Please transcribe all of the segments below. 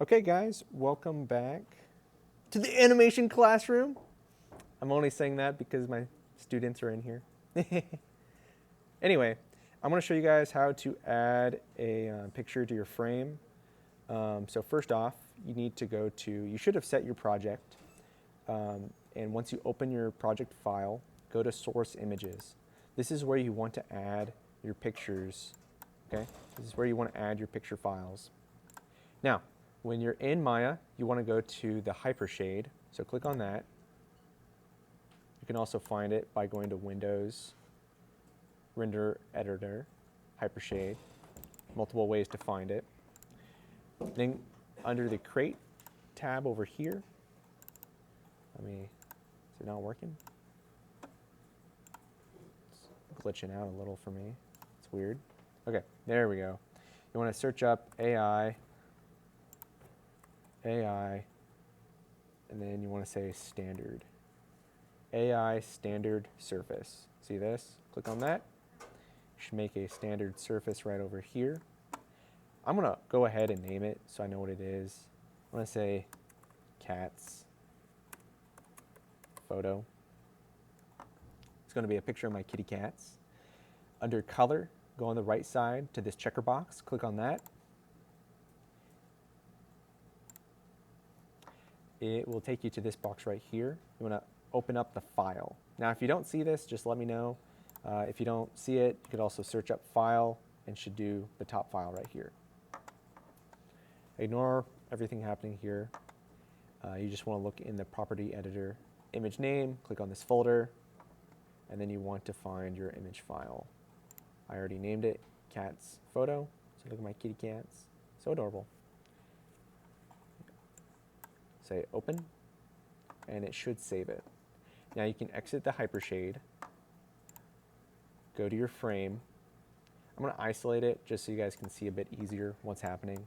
Okay, guys, welcome back to the animation classroom. I'm only saying that because my students are in here. Anyway, I'm going to show you guys how to add a picture to your frame. So first off, you need to go to, you should have set your project. And once you open your project file, go to source images. This is where you want to add your pictures, okay? This is where you want to add your picture files. Now, when you're in Maya, you want to go to the Hypershade. So click on that. You can also find it by going to Windows, Render Editor, Hypershade. Multiple ways to find it. Then under the Create tab over here, is it not working? It's glitching out a little for me. It's weird. Okay, there we go. You want to search up AI, and then you want to say standard. aiStandardSurface. See this? Click on that. You should make a standard surface right over here. I'm going to go ahead and name it so I know what it is. I'm going to say cats photo. It's going to be a picture of my kitty cats. Under color, go on the right side to this checker box. Click on that. It will take you to this box right here. You want to open up the file. Now, if you don't see this, just let me know. If you don't see it, you could also search up file and should do the top file right here. Ignore everything happening here. You just want to look in the property editor. Image name, click on this folder, and then you want to find your image file. I already named it cats photo. So look at my kitty cats. So adorable. Say open, and it should save it. Now you can exit the Hypershade, go to your frame. I'm going to isolate it just so you guys can see a bit easier what's happening.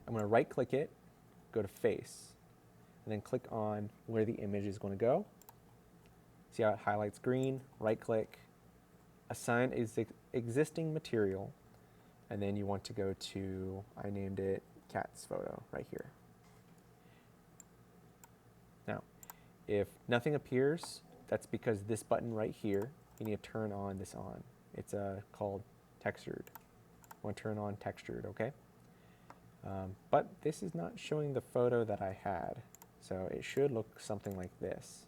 I'm going to right click it, go to face, and then click on where the image is going to go. See how it highlights green? Right click, assign existing material, and then you want to go to, I named it cat's photo right here. Now, if nothing appears, that's because this button right here, you need to turn on this on. It's called textured. You want to turn on textured, okay? But this is not showing the photo that I had, so it should look something like this.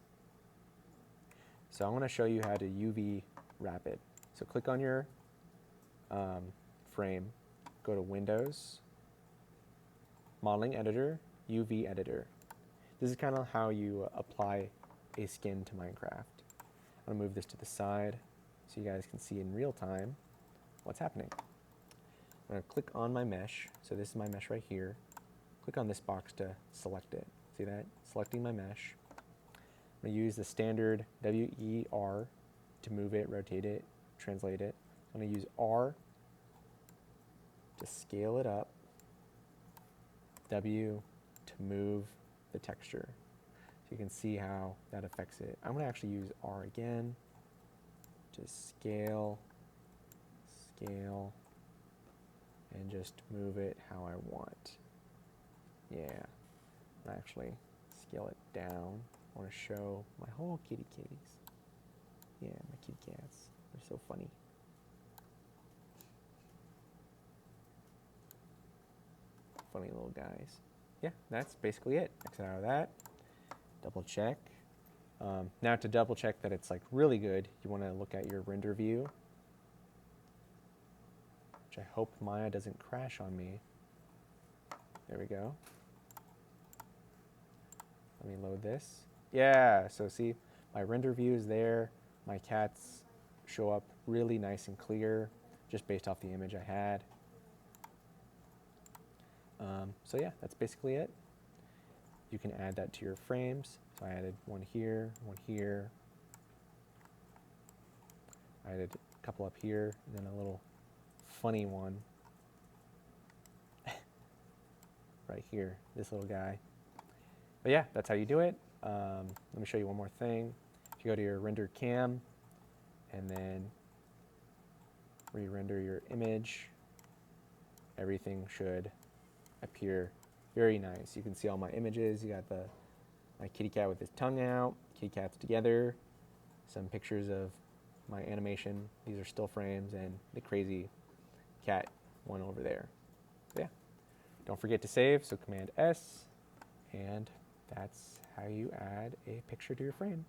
So I'm going to show you how to UV wrap it. So click on your frame, go to Windows, Modeling Editor, UV Editor. This is kind of how you apply a skin to Minecraft. I'm going to move this to the side so you guys can see in real time what's happening. I'm going to click on my mesh. So this is my mesh right here. Click on this box to select it. See that? Selecting my mesh. I'm going to use the standard WER to move it, rotate it, translate it. I'm going to use R to scale it up, W to move the texture. So you can see how that affects it. I'm going to actually use R again to scale, and just move it how I want. Yeah, I'll actually scale it down. I want to show my whole kitties. Yeah, my kitty cats. They're so funny. Funny little guys. Yeah, that's basically it. Exit out of that. Double check. Now to double check that it's like really good, you want to look at your render view, which I hope Maya doesn't crash on me. There we go. Let me load this. Yeah, so see, my render view is there. My cats show up really nice and clear, just based off the image I had. So yeah, that's basically it. You can add that to your frames. So I added one here, I added a couple up here, and then a little funny one right here, this little guy. But yeah, that's how you do it. Let me show you one more thing. If you go to your render cam and then re-render your image, everything should appear very nice. You can see all my images. You got my kitty cat with his tongue out, kitty cats together, some pictures of my animation. These are still frames, and the crazy cat one over there. Yeah. Don't forget to save, so Command S, and that's how you add a picture to your frame.